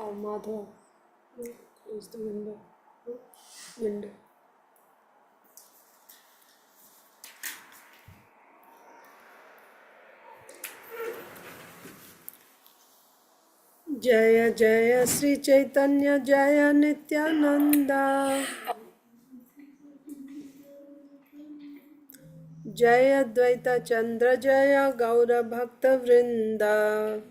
Madhava, close the window. Window. Jaya Jaya Sri Chaitanya Jaya Nityananda Jaya Dvaita Chandra Jaya Gaura Bhakta Vrinda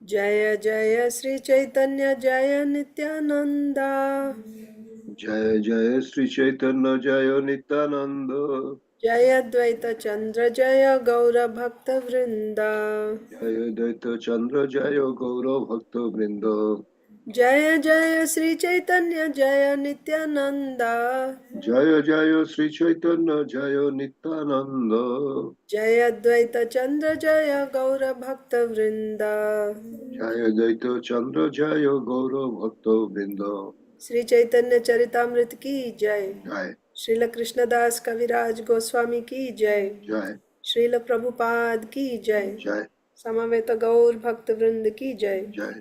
Jaya Jaya Sri Chaitanya Jaya Nityananda Jaya Jaya Sri Chaitanya Jaya Nityananda Jaya Dvaita Chandra Jaya Gaura Bhakta Vrinda Jaya Daita Chandra Jaya Gaurav Bhakta Vrinda Jaya Jaya Sri Chaitanya Jaya Nityananda Jaya Jaya Sri Chaitanya Jaya Nityananda Jaya Dvaita Chandra Jaya Gaura Bhakta Vrinda Jaya Daita Chandra Jaya Gaurav Bhakta Vrinda Shri Chaitanya Charitamrita की जय। Jai Srila Krishnadas कविराज गोस्वामी की जय। Jai Srila Prabhupada की जय। Jai समवेत गौर भक्त वृंद की जय। Jai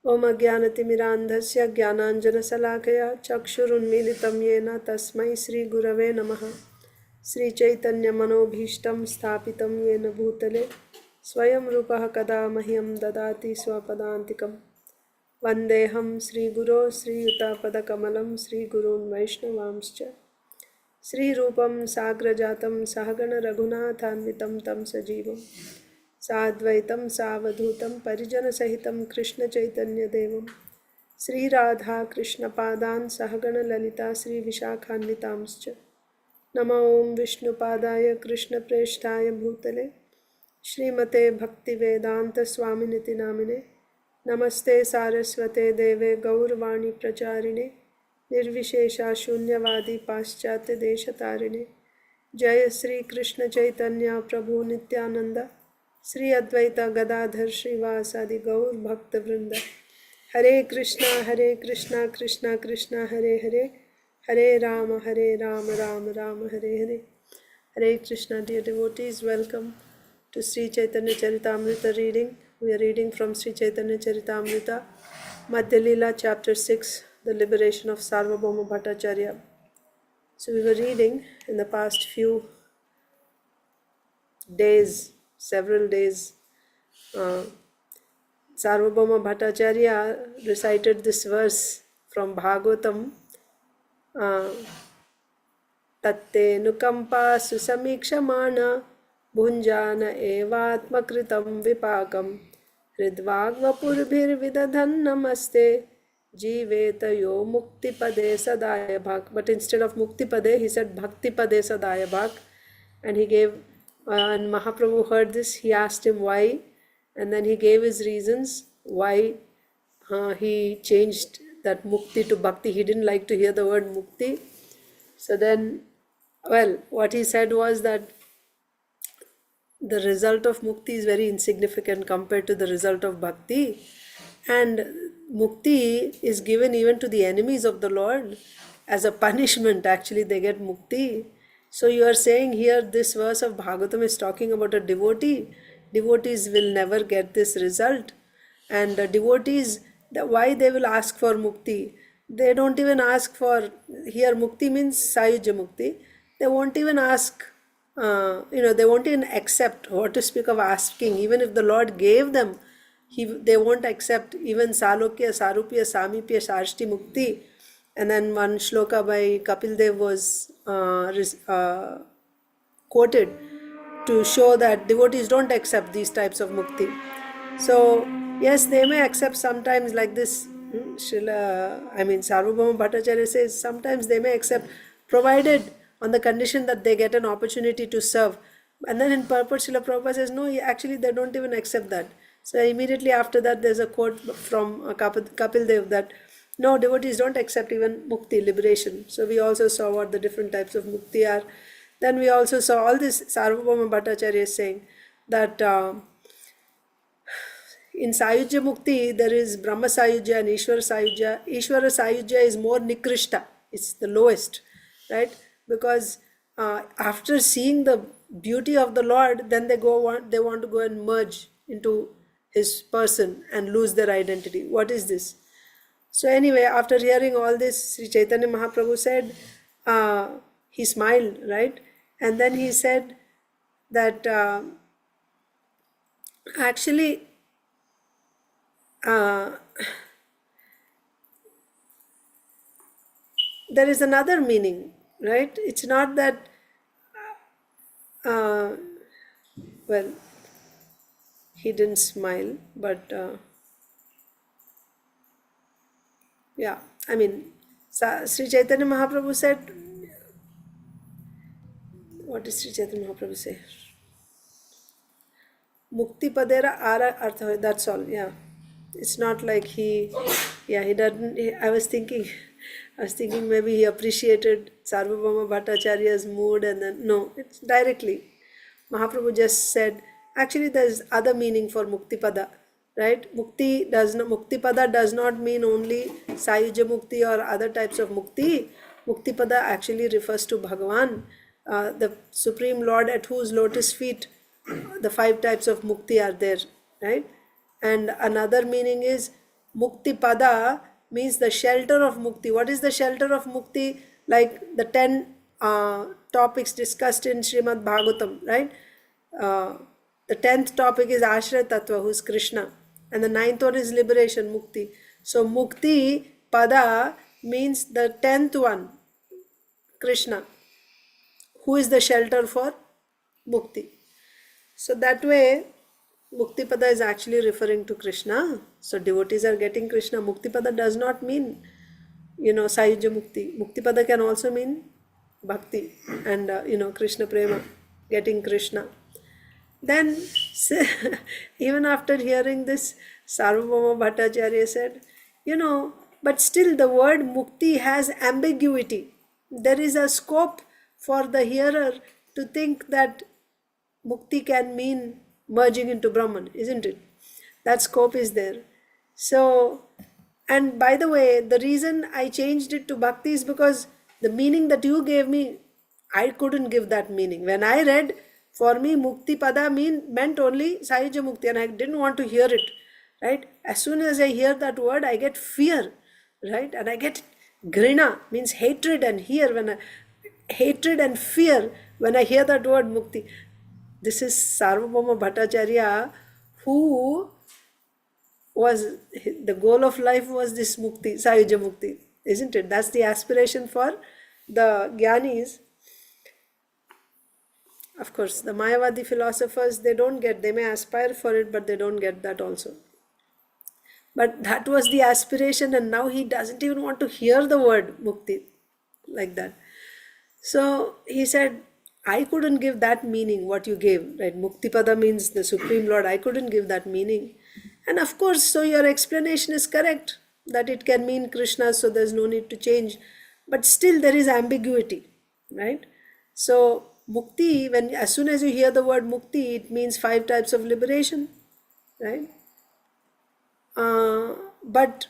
ओम अज्ञानतिमिरान्धस्य ज्ञानाञ्जनशलाकया चक्षुरुन्मीलितं येन तस्मै श्रीगुरवे नमः। श्रीचैतन्यमनोभीष्टं स्थापितं येन भूतले स्वयं रूपः कदा मह्यं ददाति स्वपदान्तिकम्। वन्देऽहं श्रीगुरो श्रीयुतापदकमलं श्रीगुरून् वैष्णवांश्च श्रीरूपं साग्रजातं सहगण रघुनाथान्वितं तं सजीवं साद्वैतं सावधूतं परिजनसहितं कृष्णचैतन्यदेवं श्रीराधा कृष्णपादान् सहगण ललिता श्रीविशाखान्वितांश्च नमो ॐ विष्णुपादाय कृष्णप्रेष्ठाय भूतले श्रीमते भक्तिवेदान्तस्वामिनिति नामिने नमस्ते सारस्वते देवे गौरवाणी प्रचारिणे निर्विशेषा शून्यवादी पाश्चात्य देशतारिणे जय श्री कृष्ण चैतन्य प्रभु नित्यानंद श्री अद्वैत गदाधर श्रीवासादि गौर भक्त वृंद हरे Krishna Krishna Krishna Hare Hare Hare Ram Ram Ram Hare Hare Hare Krishna, dear devotees, welcome to Sri Chaitanya Charitamrita reading. We are reading from Sri Chaitanya Charitamrita, Madhya Lila, chapter 6, the liberation of Sarvabhauma Bhattacharya. So we were reading in the past few days, several days, Sarvabhauma Bhattacharya recited this verse from Bhagavatam, तत्ते नुकंपा सुसमीक्षमाण भुंजान एवात्मकृतं विपाकं हृद्वाग्वपुर्भिर्विदधन् नमस्ते जीवेत यो मुक्तिपदे सदाय भाग. But instead of muktipade he said bhaktipade sadaya bhag, and he gave and Mahaprabhu heard this. He asked him why, and then he gave his reasons why he changed that mukti to bhakti. He didn't like to hear the word mukti. So then, well, what he said was that the result of mukti is very insignificant compared to the result of bhakti, and mukti is given even to the enemies of the Lord as a punishment. Actually, they get mukti. So you are saying here this verse of Bhagavatam is talking about a devotee. Devotees will never get this result, and devotees, why they will ask for mukti? They don't even ask for, here mukti means sayuja mukti. They won't even ask, they won't even accept. What to speak of asking? Even if the Lord gave them, they won't accept even salokya, sarupya, samipya, sarshti mukti. And then one shloka by Kapil Dev was quoted to show that devotees don't accept these types of mukti. So, yes, they may accept sometimes like this. Sarvabhauma Bhattacharya says sometimes they may accept, provided on the condition that they get an opportunity to serve. And then in purport, Srila Prabhupada says, no, actually they don't even accept that. So immediately after that, there's a quote from Kapil Dev that, no, devotees don't accept even mukti, liberation. So we also saw what the different types of mukti are. Then we also saw all this. Sarvabhauma Bhattacharya is saying that in Sayujya Mukti, there is Brahma Sayujya and Ishvara Sayujya. Ishvara Sayujya is more Nikrishta, it's the lowest, right? Because after seeing the beauty of the Lord, then they want to go and merge into his person and lose their identity. What is this? So anyway, after hearing all this, Sri Chaitanya Mahaprabhu said, he smiled, right? And then he said that actually there is another meaning, right? It's not that, well, he didn't smile, but yeah, I mean, Sri Chaitanya Mahaprabhu said, what did Sri Chaitanya Mahaprabhu say? Mukti padera ara artha, that's all, yeah. It's not like he doesn't, I was thinking maybe he appreciated Sarvabhauma Bhattacharya's mood and then, no, it's directly. Mahaprabhu just said, actually there's other meaning for Mukti pada, right? Mukti pada does not mean only Sayuja Mukti or other types of Mukti. Mukti pada actually refers to Bhagavan, the Supreme Lord at whose lotus feet the 5 types of Mukti are there, right? And another meaning is Mukti pada means the shelter of Mukti. What is the shelter of Mukti? Like the 10 topics discussed in Srimad Bhagavatam, right? The 10th topic is Ashraya Tattva, who is Krishna. And the 9th one is liberation, Mukti. So Mukti pada means the 10th one, Krishna, who is the shelter for Mukti. So that way, Mukti pada is actually referring to Krishna. So devotees are getting Krishna. Mukti pada does not mean, Sayuja Mukti. Mukti pada can also mean Bhakti and, Krishna Prema, getting Krishna. Then, even after hearing this, Sarvabhauma Bhattacharya said, but still the word Mukti has ambiguity. There is a scope for the hearer to think that Mukti can mean merging into Brahman, isn't it? That scope is there. So, and by the way, the reason I changed it to Bhakti is because the meaning that you gave me, I couldn't give that meaning. When I read, for me, Mukti pada meant only Sayuja Mukti, and I didn't want to hear it, right? As soon as I hear that word, I get fear, right? And I get grina, means hatred and hatred and fear when I hear that word Mukti. This is Sarvabhauma Bhattacharya, who was, the goal of life was this Mukti, Sayuja Mukti, isn't it? That's the aspiration for the Jnanis. Of course, the Mayavadi philosophers, they may aspire for it, but they don't get that also. But that was the aspiration, and now he doesn't even want to hear the word Mukti like that. So he said, I couldn't give that meaning what you gave, right? Mukti pada means the Supreme Lord. I couldn't give that meaning. And of course, so your explanation is correct, that it can mean Krishna, so there's no need to change. But still there is ambiguity, right? So Mukti, as soon as you hear the word Mukti, it means 5 types of liberation, right? But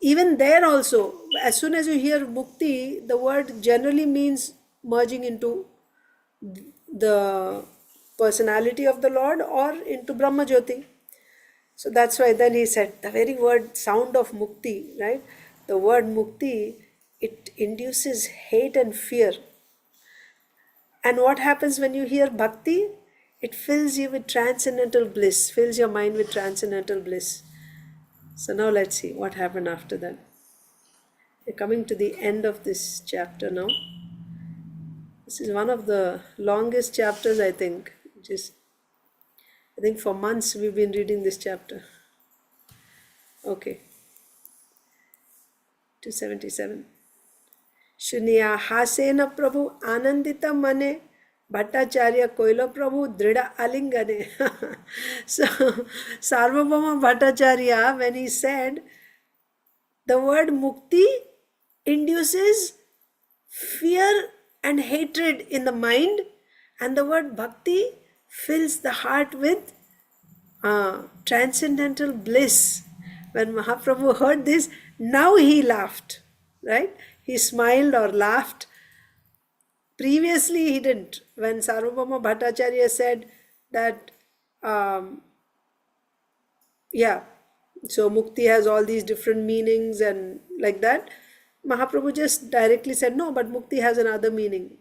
even there also, as soon as you hear Mukti, the word generally means merging into the personality of the Lord or into Brahma Jyoti. So that's why then he said the very word sound of Mukti, right? The word Mukti, it induces hate and fear. And what happens when you hear Bhakti? It fills you with transcendental bliss, fills your mind with transcendental bliss. So now let's see what happened after that. We're coming to the end of this chapter now. This is one of the longest chapters, I think. I think for months we've been reading this chapter. Okay. 277. Shunya hasena prabhu anandita mane Bhattacharya koilo prabhu drida alingane. So Sarvabhauma Bhattacharya, when he said the word Mukti induces fear and hatred in the mind, and the word Bhakti fills the heart with transcendental bliss. When Mahaprabhu heard this, now he laughed, right? He smiled or laughed. Previously he didn't. When Sarvabhauma Bhattacharya said that yeah, so mukti has all these different meanings and like that. Mahaprabhu just directly said, no, but mukti has another meaning.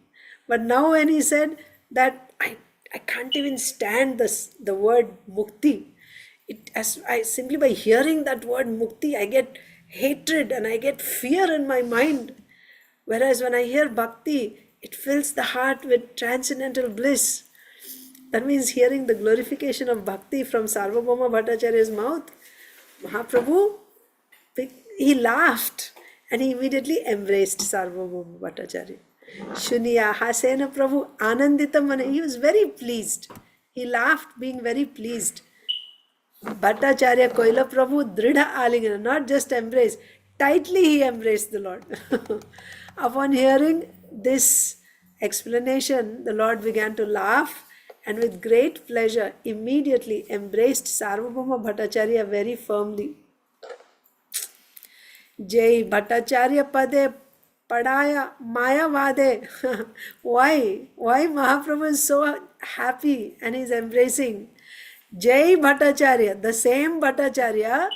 But now when he said that I can't even stand the word mukti, as I simply by hearing that word mukti, I get hatred and I get fear in my mind. Whereas when I hear bhakti, it fills the heart with transcendental bliss. That means hearing the glorification of bhakti from Sarvabhauma Bhattacharya's mouth, Mahaprabhu, he laughed and he immediately embraced Sarvabhauma Bhattacharya. Shuniya Hasena Prabhu Anandita Mane. He was very pleased. He laughed, being very pleased. Bhattacharya Koila Prabhu Dridha Alingana, not just embrace, tightly he embraced the Lord. Upon hearing this explanation, the Lord began to laugh and with great pleasure immediately embraced Sarvabhauma Bhattacharya very firmly. Jai Bhattacharya Pade Padaya Mayavade. Why Mahaprabhu is so happy and is embracing? Jai Bhattacharya, the same Bhattacharya,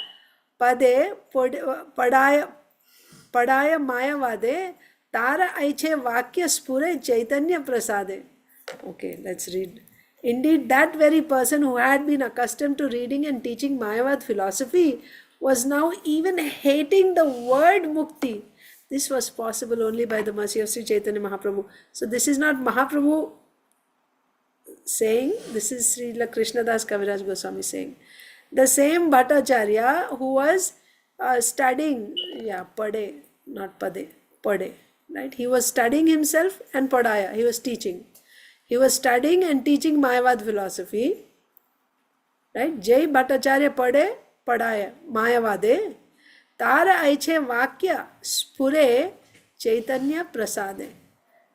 Pade Padaya Mayavade, Tara Aiche Vakya Spure Chaitanya Prasade. Okay, let's read. Indeed, that very person who had been accustomed to reading and teaching Mayavad philosophy was now even hating the word mukti. This was possible only by the mercy of Sri Chaitanya Mahaprabhu. So this is not Mahaprabhu saying, this is Srila Krishnadas Kaviraj Goswami saying. The same Bhattacharya who was studying, Pade, not Pade, Pade, right? He was studying himself and Padaya, he was teaching. He was studying and teaching Mayavad philosophy, right? Jai Bhattacharya Pade, Padaya, Mayavade, Tara Aiche Vakya Spure Chaitanya Prasade.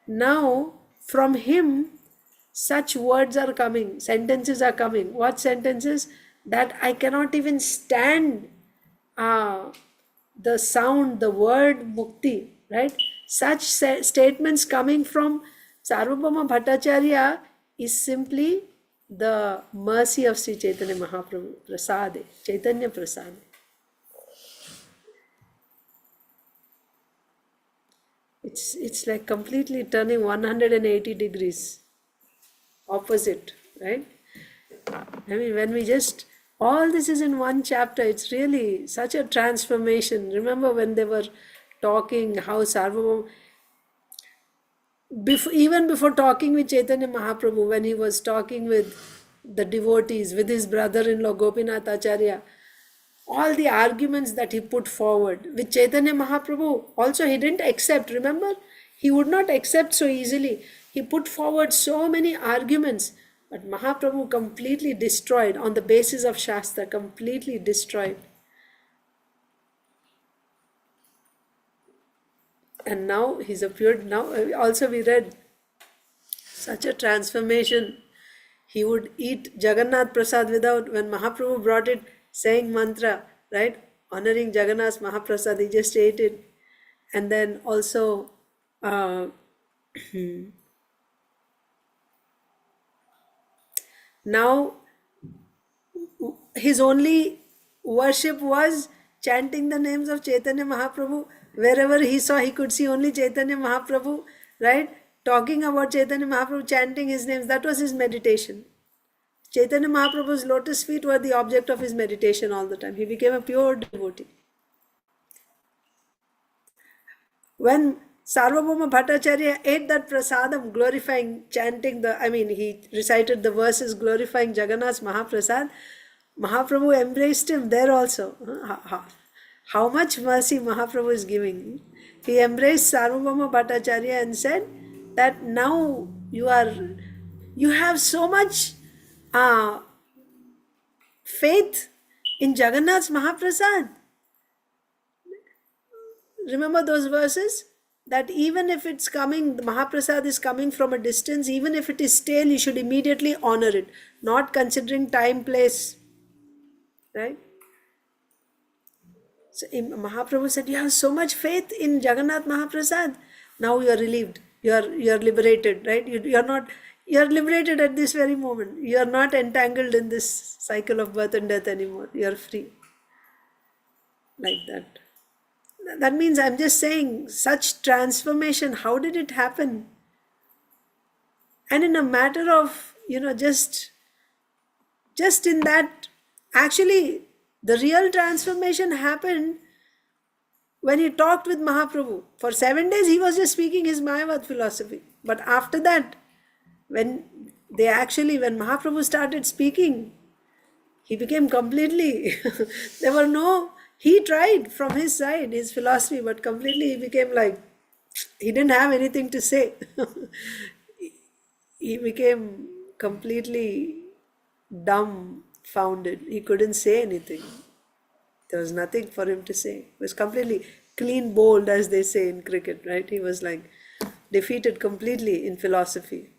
Now, from him, such words are coming, sentences are coming. What sentences? That I cannot even stand the sound, the word mukti, right? Such statements coming from Sarvabhauma Bhattacharya is simply the mercy of Sri Chaitanya Mahaprabhu, Prasade, Chaitanya Prasade. It's like completely turning 180 degrees opposite, right? I mean, when we just, all this is in one chapter, it's really such a transformation. Remember when they were talking, how Sarvabhauma, even before talking with Chaitanya Mahaprabhu, when he was talking with the devotees, with his brother-in-law Gopinath Acharya, all the arguments that he put forward with Chaitanya Mahaprabhu, also he didn't accept. Remember, he would not accept so easily. He put forward so many arguments, but Mahaprabhu completely destroyed on the basis of Shastra, completely destroyed. And now he's appeared. Now also we read such a transformation. He would eat Jagannath Prasad without, when Mahaprabhu brought it, saying mantra, right? Honoring Jagannath Mahaprasad, he just ate it. And then also now his only worship was chanting the names of Chaitanya Mahaprabhu. Wherever he saw, he could see only Chaitanya Mahaprabhu, right? Talking about Chaitanya Mahaprabhu, chanting his names. That was his meditation. Chaitanya Mahaprabhu's lotus feet were the object of his meditation all the time. He became a pure devotee. When Sarvabhauma Bhattacharya ate that prasadam, glorifying, chanting he recited the verses glorifying Jagannath's Mahaprasad, Mahaprabhu embraced him there also. How much mercy Mahaprabhu is giving. He embraced Sarvabhauma Bhattacharya and said that now you have so much faith in Jagannath's Mahaprasad. Remember those verses? That even if it's coming, the Mahaprasad is coming from a distance, even if it is stale, you should immediately honor it, not considering time, place. Right? So Mahaprabhu said, you have so much faith in Jagannath Mahaprasad. Now you are relieved. You are liberated, right? You are liberated at this very moment. You are not entangled in this cycle of birth and death anymore. You are free. Like that. That means I'm just saying, such transformation, how did it happen? And in a matter of, just in that, actually, the real transformation happened when he talked with Mahaprabhu. For 7 days, he was just speaking his Mayavad philosophy. But after that, when Mahaprabhu started speaking, he became completely, he tried from his side, his philosophy, but completely he became like, he didn't have anything to say. He became completely dumbfounded. He couldn't say anything. There was nothing for him to say. He was completely clean bowled, as they say in cricket, right? He was like defeated completely in philosophy.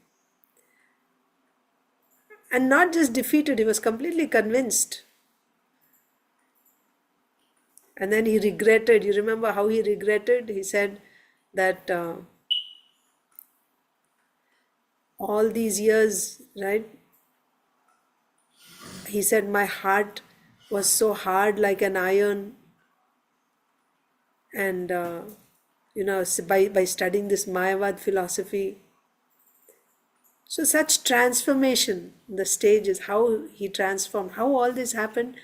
And not just defeated, he was completely convinced. And then he regretted. You remember how he regretted? He said that all these years, right? He said, my heart was so hard like an iron. And, by studying this Mayavad philosophy. So such transformation, the stages, how he transformed, how all this happened.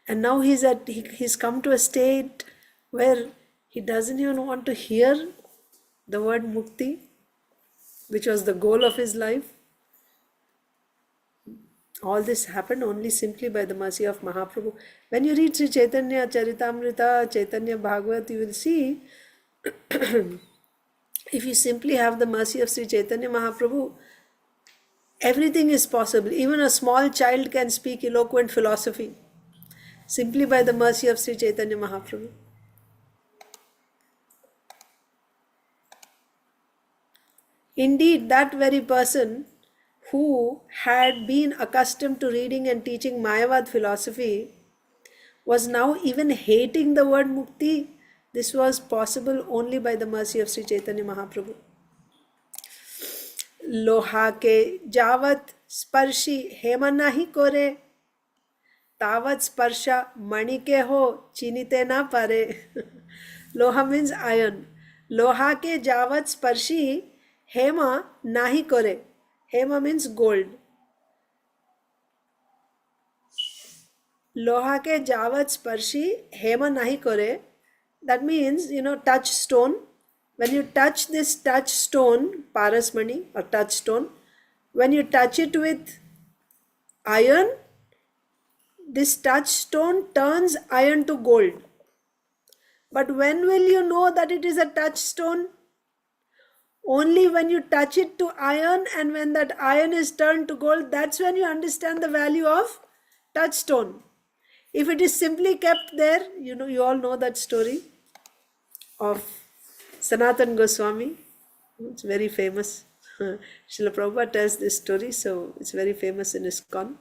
And now he's come to a state where he doesn't even want to hear the word mukti, which was the goal of his life. All this happened only simply by the mercy of Mahaprabhu. When you read Sri Chaitanya Charitamrita, Chaitanya Bhagavat, you will see, if you simply have the mercy of Sri Chaitanya Mahaprabhu, everything is possible. Even a small child can speak eloquent philosophy simply by the mercy of Sri Chaitanya Mahaprabhu. Indeed, that very person who had been accustomed to reading and teaching Mayavad philosophy was now even hating the word mukti. This was possible only by the mercy of Sri Chaitanya Mahaprabhu. लोहा के जावत स्पर्शी हेम नहीं कोरे तावत स्पर्शा मणि के हो चिनिते ना पारे. Loha means iron. Loha ke javat sparshi hema nahi kore. Hema means gold. Loha ke javat sparshi hema nahi kore. That means, touch stone. When you touch this touchstone, parasmani or touchstone, when you touch it with iron, this touchstone turns iron to gold. But when will you know that it is a touchstone? Only when you touch it to iron, and when that iron is turned to gold, that's when you understand the value of touchstone. If it is simply kept there, you all know that story of Sanatan Goswami. It's very famous. Srila Prabhupada tells this story, so it's very famous in ISKCON.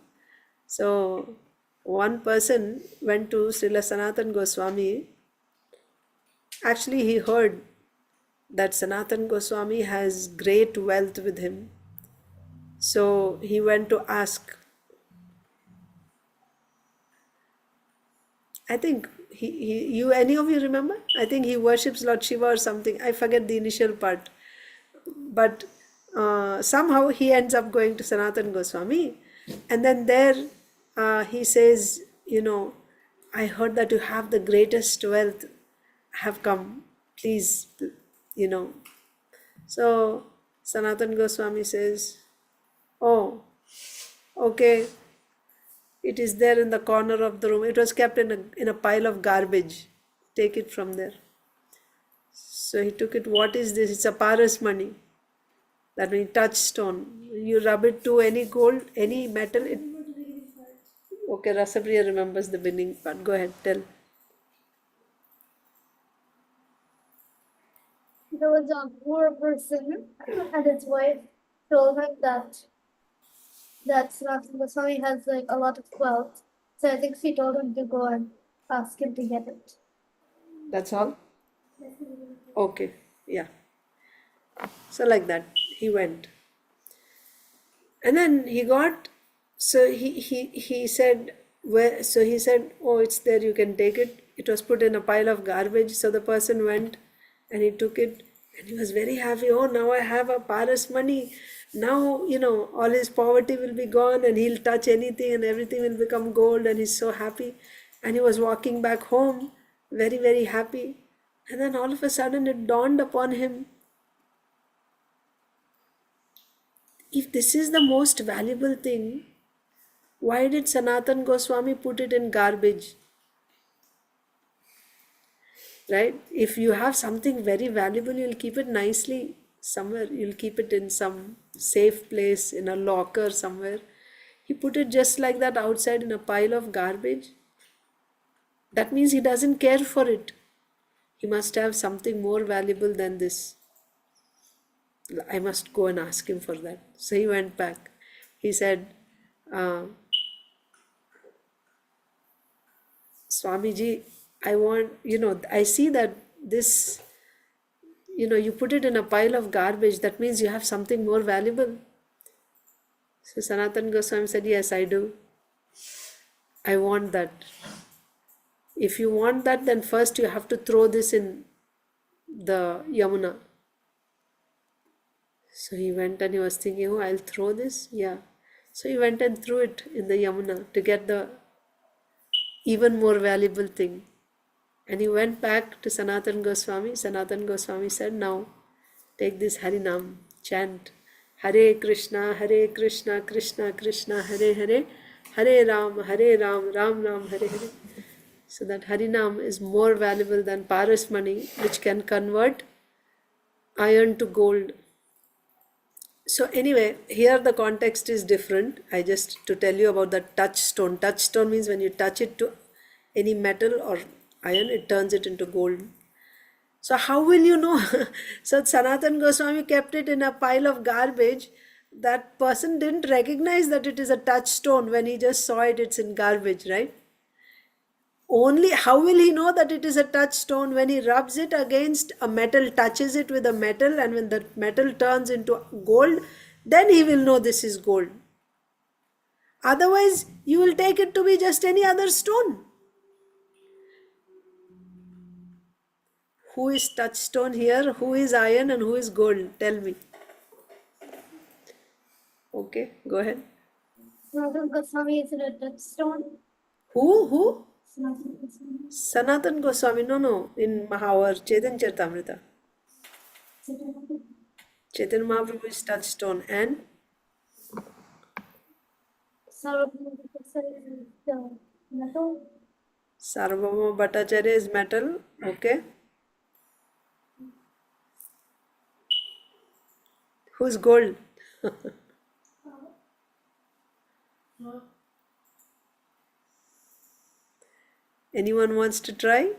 So one person went to Srila Sanatan Goswami. Actually, he heard that Sanatan Goswami has great wealth with him. So he went to ask. I think any of you remember? I think he worships Lord Shiva or something. I forget the initial part. But somehow he ends up going to Sanatan Goswami. And then there he says, I heard that you have the greatest wealth. Have come. Please, So Sanatan Goswami says, oh, okay. It is there in the corner of the room. It was kept in a pile of garbage. Take it from there. So he took it. What is this? It's a parasmani. That means touchstone. You rub it to any gold, any metal. Okay, Rasapriya remembers the beginning part. Go ahead, tell. There was a poor person and his wife told him that Sanatana Goswami has like a lot of wealth. So I think she told him to go and ask him to get it. That's all? Okay, yeah. So like that, he went. And then he got, so he said, where, so he said, oh, it's there, you can take it. It was put in a pile of garbage. So the person went and he took it and he was very happy. Oh, now I have a Paras money. Now, all his poverty will be gone and he'll touch anything and everything will become gold, and he's so happy. And he was walking back home very, very happy. And then all of a sudden it dawned upon him, if this is the most valuable thing, why did Sanatan Goswami put it in garbage? Right? If you have something very valuable, you'll keep it nicely somewhere. You'll keep it in some safe place, in a locker somewhere. He put it just like that outside in a pile of garbage. That means he doesn't care for it. He must have something more valuable than this. I must go and ask him for that. So he went back. He said, Swamiji, I want, I see that this, you put it in a pile of garbage. That means you have something more valuable. So Sanatan Goswami said, yes, I do. I want that. If you want that, then first you have to throw this in the Yamuna. So he went and he was thinking, oh, I'll throw this? Yeah. So he went and threw it in the Yamuna to get the even more valuable thing. And he went back to Sanatan Goswami. Sanatan Goswami said, now take this Harinam, chant. Hare Krishna, Krishna Krishna, Hare Hare, Hare Ram, Ram Ram, Hare Hare. So that Harinam is more valuable than Paras money, which can convert iron to gold. So anyway, here the context is different. I just to tell you about the touchstone. Touchstone means when you touch it to any metal or iron, it turns it into gold. So how will you know? So Sanatan Goswami kept it in a pile of garbage. That person didn't recognize that it is a touchstone when he just saw it, it's in garbage, right? Only how will he know that it is a touchstone? When he rubs it against a metal, touches it with a metal, and when the metal turns into gold, then he will know this is gold. Otherwise, you will take it to be just any other stone. Who is touchstone here? Who is iron and who is gold? Tell me. Okay, go ahead. Sanatan Goswami is a touchstone. Who? Sanatan Goswami. Sanatan Goswami. No. In Mahavar, Chaitanya Charitamrita. Chaitanya Mahaprabhu is touchstone and Sarvabhauma is the metal. Sarvabhauma Bhattacarya is metal. Okay. Who's gold? Anyone wants to try?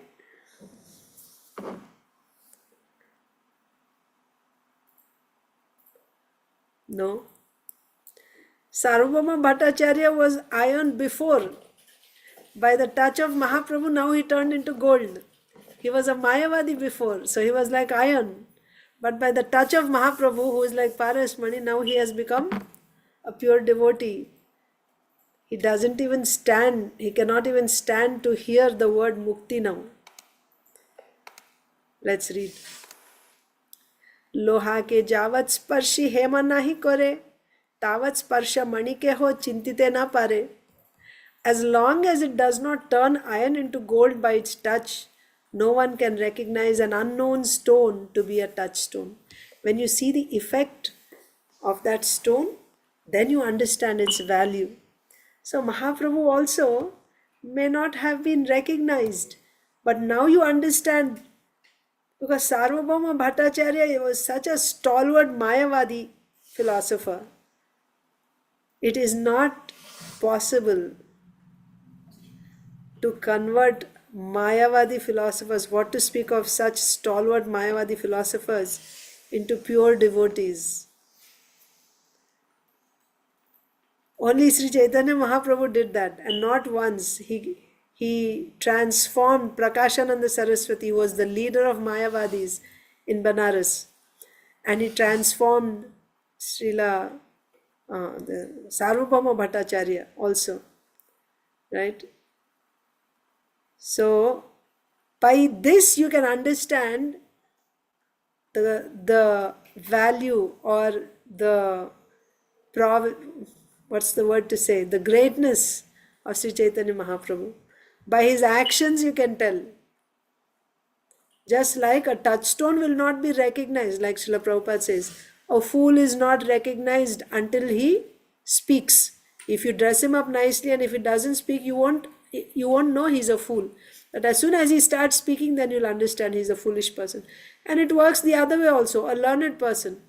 No. Sarvabhauma Bhattacharya was iron before. By the touch of Mahaprabhu, now he turned into gold. He was a Mayavadi before, so he was like iron. But by the touch of Mahaprabhu, who is like Parasmani, now he has become a pure devotee. He doesn't even stand, he cannot even stand to hear the word mukti now. Let's read. लोहा के जावत स्पर्शी हेमा नाही करे, तावत स्पर्श मणि के हो चिंतिते ना पारे. As long as it does not turn iron into gold by its touch, no one can recognize an unknown stone to be a touchstone. When you see the effect of that stone, then you understand its value. So Mahaprabhu also may not have been recognized, but now you understand, because Sarvabhauma Bhattacharya was such a stalwart Mayavadi philosopher. It is not possible to convert Mayavadi philosophers, what to speak of such stalwart Mayavadi philosophers, into pure devotees. Only Sri Chaitanya Mahaprabhu did that, and not once. He transformed Prakashananda Saraswati, who was the leader of Mayavadis in Banaras, and he transformed Srila the Sarvabhauma Bhattacharya also, right? So by this you can understand the value or the what's the word to say, the greatness of Sri Chaitanya Mahaprabhu. By his actions you can tell. Just like a touchstone will not be recognized, like Srila Prabhupada says, a fool is not recognized until he speaks. If you dress him up nicely and if he doesn't speak, you won't know he's a fool. But as soon as he starts speaking, then you'll understand he's a foolish person. And it works the other way also, a learned person.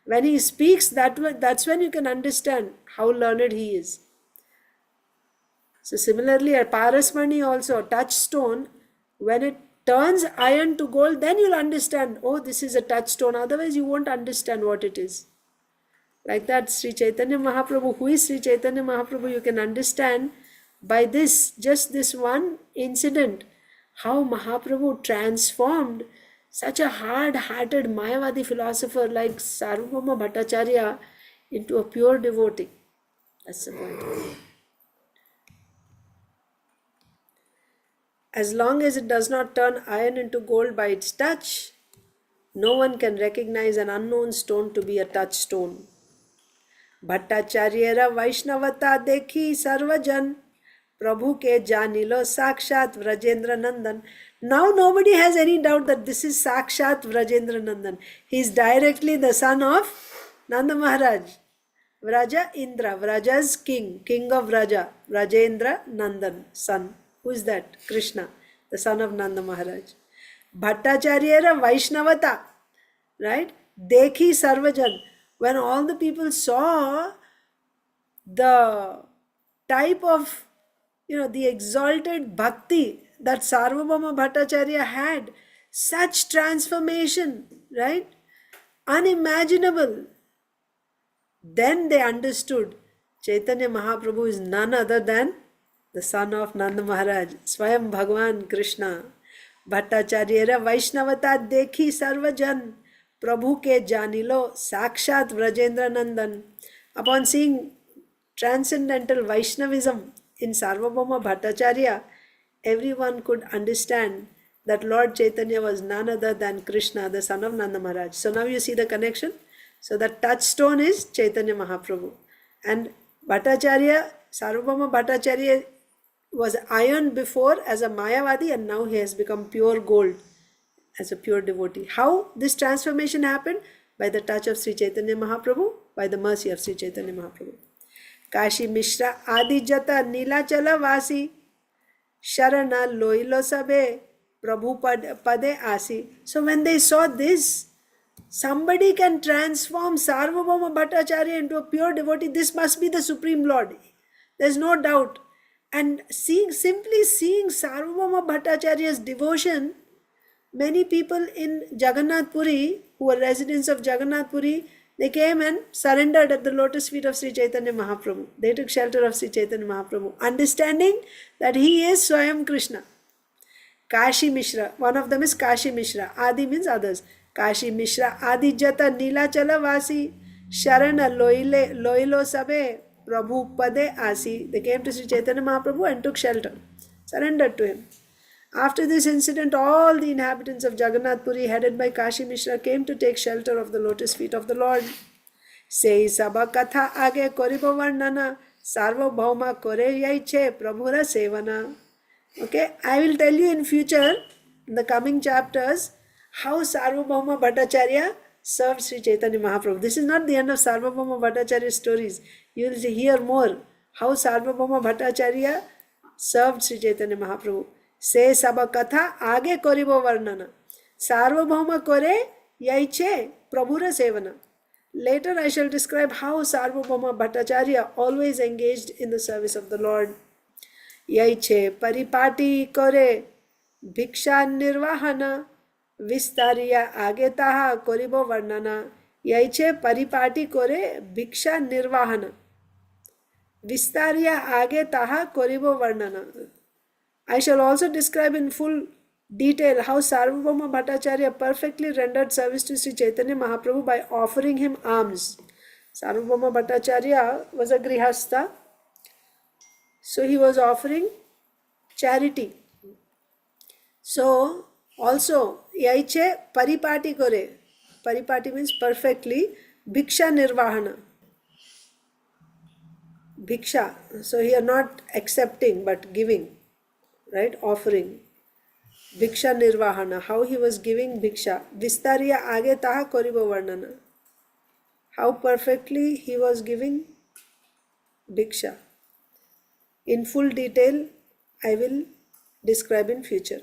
When he speaks, that's when you can understand how learned he is. So similarly, a parasmani also, a touchstone, when it turns iron to gold, then you'll understand, oh, this is a touchstone. Otherwise, you won't understand what it is. Like that, Sri Chaitanya Mahaprabhu, who is Sri Chaitanya Mahaprabhu, you can understand by this, just this one incident, how Mahaprabhu transformed such a hard-hearted Mayavadi philosopher like Sarvabhauma Bhattacharya into a pure devotee. That's the point. As long as it does not turn iron into gold by its touch, no one can recognize an unknown stone to be a touchstone. Bhattacharyera Vaishnavata dekhi sarvajan, Prabhu ke janilo sakshat Vrajendra Nandan. Now nobody has any doubt that this is Sakshat Vrajendra Nandan. He is directly the son of Nanda Maharaj. Vraja Indra, Vraja's king of Vraja, Vrajendra Nandan, son. Who is that? Krishna, the son of Nanda Maharaj. Bhattacharyera Vaishnavata, right? Dekhi Sarvajan. When all the people saw the type of, the exalted bhakti that Sarvabhauma Bhattacharya had, such transformation, right? Unimaginable. Then they understood Chaitanya Mahaprabhu is none other than the son of Nanda Maharaj, Swayam Bhagwan Krishna. Bhattacharyera Vaishnavata dekhi sarvajan, Prabhu ke janilo sakshat Vrajendra Nandan. Upon seeing transcendental Vaishnavism in Sarvabhauma Bhattacharya, everyone could understand that Lord Chaitanya was none other than Krishna, the son of Nanda Maharaj. So now you see the connection. So the touchstone is Chaitanya Mahaprabhu. And Bhattacharya, Sarvabhauma Bhattacharya was iron before as a Mayavadi, and now he has become pure gold as a pure devotee. How this transformation happened? By the touch of Sri Chaitanya Mahaprabhu, by the mercy of Sri Chaitanya Mahaprabhu. Kashi Mishra Adi Jata Nilachala Vasi Sharana Loilo Sabe Prabhu Pade Asi. So when they saw this, somebody can transform Sarvabhauma Bhattacharya into a pure devotee. This must be the Supreme Lord. There's no doubt. And simply seeing Sarvabhauma Bhattacharya's devotion, many people in Jagannath Puri, who were residents of Jagannath Puri, they came and surrendered at the lotus feet of Sri Chaitanya Mahaprabhu. They took shelter of Sri Chaitanya Mahaprabhu, understanding that he is Swayam Krishna. Kashi Mishra, one of them is Kashi Mishra. Adi means others. Kashi Mishra Adi Jata Nilachala Vasi Sharana Loilo Sabe Prabhu Pade Asi. They came to Sri Chaitanya Mahaprabhu and took shelter, surrendered to him. After this incident, all the inhabitants of Jagannath Puri, headed by Kashi Mishra, came to take shelter of the lotus feet of the Lord. Sei Sabha Katha Age Koribo Varnana Sarvabhauma Kore Yaiche Prabhura Sevana. Okay, I will tell you in future, in the coming chapters, how Sarvabhauma Bhattacharya served Sri Chaitanya Mahaprabhu. This is not the end of Sarvabhauma Bhattacharya's stories. You will hear more how Sarvabhauma Bhattacharya served Sri Chaitanya Mahaprabhu. Se Sabha Katha Age Koribo Varnana Sarvabhauma Kore Yaiche Prabhura Sevana. Later I shall describe how Sarvabhauma Bhattacharya always engaged in the service of the Lord. Yaiche Paripati Kore Bhiksha Nirvahana Vistariya Agetaha Koribo Varnana. Yaiche Paripati Kore Bhiksha Nirvahana Vistariya Agetaha Koribo Varnana. I shall also describe in full detail how Sarvabhauma Bhattacharya perfectly rendered service to Sri Chaitanya Mahaprabhu by offering him alms. Sarvabhauma Bhattacharya was a grihastha, so he was offering charity. So also yaiche paripati kore. Paripati means perfectly. Bhiksha nirvahana. Bhiksha. So here not accepting but giving, right? Offering. Bhiksha nirvahana. How he was giving bhiksha. Vistariya age taha koribo varnana. How perfectly he was giving bhiksha. In full detail, I will describe in future.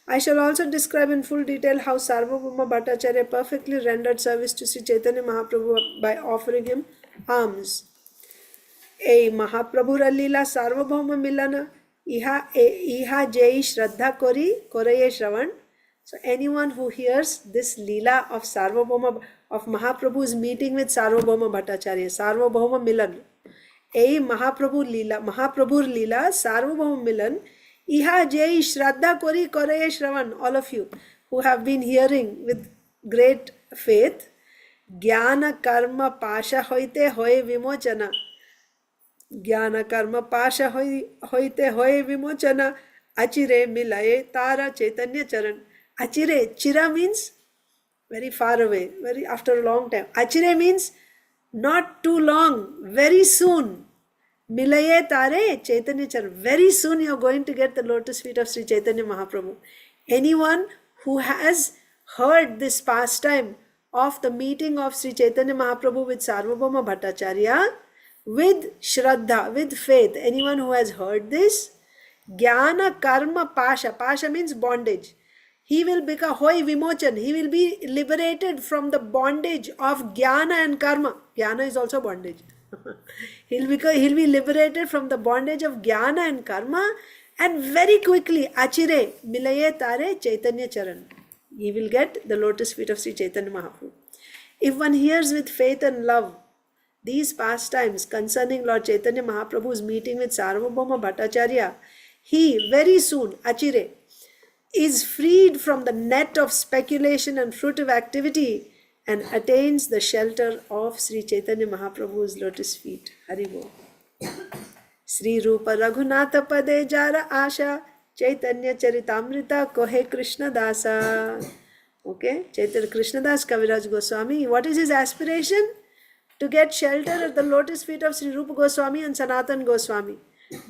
I shall also describe in full detail how Sarvabhauma Bhattacharya perfectly rendered service to Sri Chaitanya Mahaprabhu by offering him alms. A Mahaprabhura Lila Sarvabhauma Milana Iha Jai Shraddha Kori Koraye Shravan. So anyone who hears this Leela of Sarvabhauma, of Mahaprabhu's meeting with Sarvabhauma Bhattacharya, Sarvabhauma Milan, A Mahaprabhu Leela, Sarvabhauma Milan, Iha Jai Shraddha Kori Koraye Shravan, all of you who have been hearing with great faith, Jnana Karma Pasha Hoite Hoye Vimochana. Jnana Karma Pasha Hoite Hoye Vimochana, Achire Milaye Tara Chaitanya Charan. Achire, Chira means very far away, very after a long time. Achire means not too long, very soon. Milaye Tare Chaitanya Charan. Very soon you are going to get the lotus feet of Sri Chaitanya Mahaprabhu. Anyone who has heard this pastime of the meeting of Sri Chaitanya Mahaprabhu with Sarvabhauma Bhattacharya, with Shraddha, with faith, anyone who has heard this, Jnana Karma Pasha, Pasha means bondage. He will become Hoi Vimochan, he will be liberated from the bondage of Jnana and Karma. Jnana is also bondage. He'll be liberated from the bondage of Jnana and Karma, and very quickly, Achire, Milaye Tare Chaitanya Charan. He will get the lotus feet of Sri Chaitanya Mahaprabhu. If one hears with faith and love these pastimes concerning Lord Chaitanya Mahaprabhu's meeting with Sarvabhauma Bhattacharya, he very soon, Achire, is freed from the net of speculation and fruitive activity and attains the shelter of Sri Chaitanya Mahaprabhu's lotus feet. Haribo. Sri Rupa Raghunatha Pade Jara Asha Chaitanya Charitamrita Kohe Krishna Dasa. Okay, Chaitanya Krishna Das Kaviraj Goswami. What is his aspiration? To get shelter at the lotus feet of Sri Rupa Goswami and Sanatan Goswami.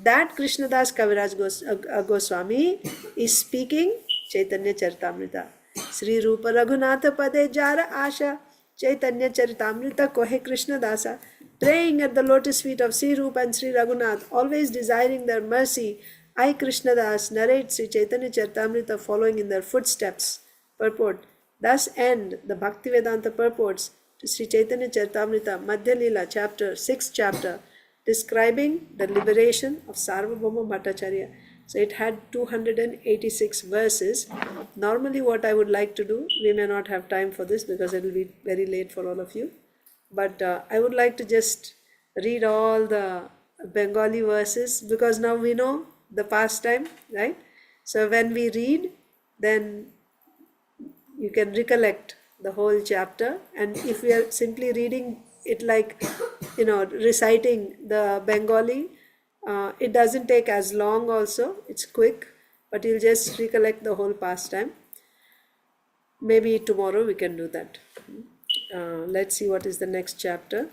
That Krishnadas Kaviraj Goswami is speaking Chaitanya Charitamrita. Sri Rupa Raghunatha Pade Jara Asha Chaitanya Charitamrita Kohe Krishna Dasa. Praying at the lotus feet of Sri Rupa and Sri Raghunath, always desiring their mercy, I Krishna Das narrate Sri Chaitanya Charitamrita following in their footsteps. Purport. Thus end the Bhaktivedanta purports to Sri Chaitanya Charitamrita Madhya Leela chapter, 6th chapter, describing the liberation of Sarvabhauma Bhattacharya. So it had 286 verses. Normally what I would like to do, we may not have time for this because it will be very late for all of you. But I would like to just read all the Bengali verses because now we know the pastime, right? So when we read, then you can recollect the whole chapter. And if we are simply reading it like, reciting the Bengali, it doesn't take as long also. It's quick, but you'll just recollect the whole pastime. Maybe tomorrow we can do that. Let's see what is the next chapter.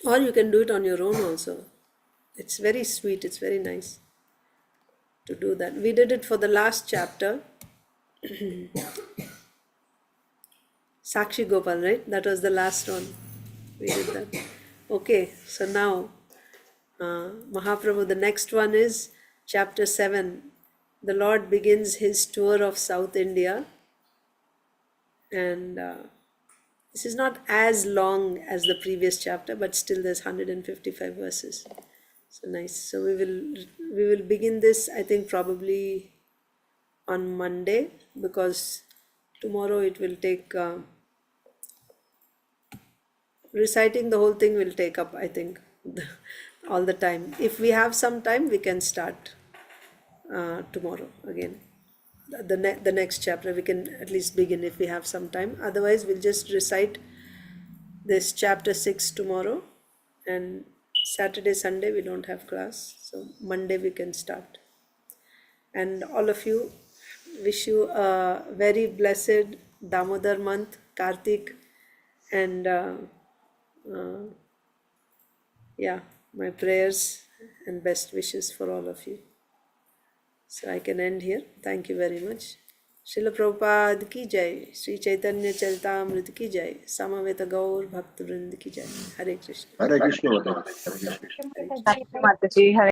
Or you can do it on your own also. It's very sweet, it's very nice to do that. We did it for the last chapter. Sakshi Gopal, right? That was the last one. We did that. Okay, so now Mahaprabhu, the next one is chapter 7. The Lord begins his tour of South India. And this is not as long as the previous chapter, but still there's 155 verses. So nice. So we will begin this, I think, probably on Monday, because tomorrow it will take reciting the whole thing will take up, I think, all the time. If we have some time, we can start tomorrow again. The next chapter we can at least begin if we have some time. Otherwise, we'll just recite this chapter 6 tomorrow, and Saturday, Sunday we don't have class, so Monday we can start. And all of you, wish you a very blessed Damodar month, Kartik, and yeah, my prayers and best wishes for all of you. So I can end here. Thank you very much. Srila Prabhupada ki jai, Sri Chaitanya Charitamrita ki jai, Samaveta Gaur Bhakta Vrind ki jai. Hare Krishna. Hare Krishna, Mataji. Hare Krishna. Thank you, Mataji. Hare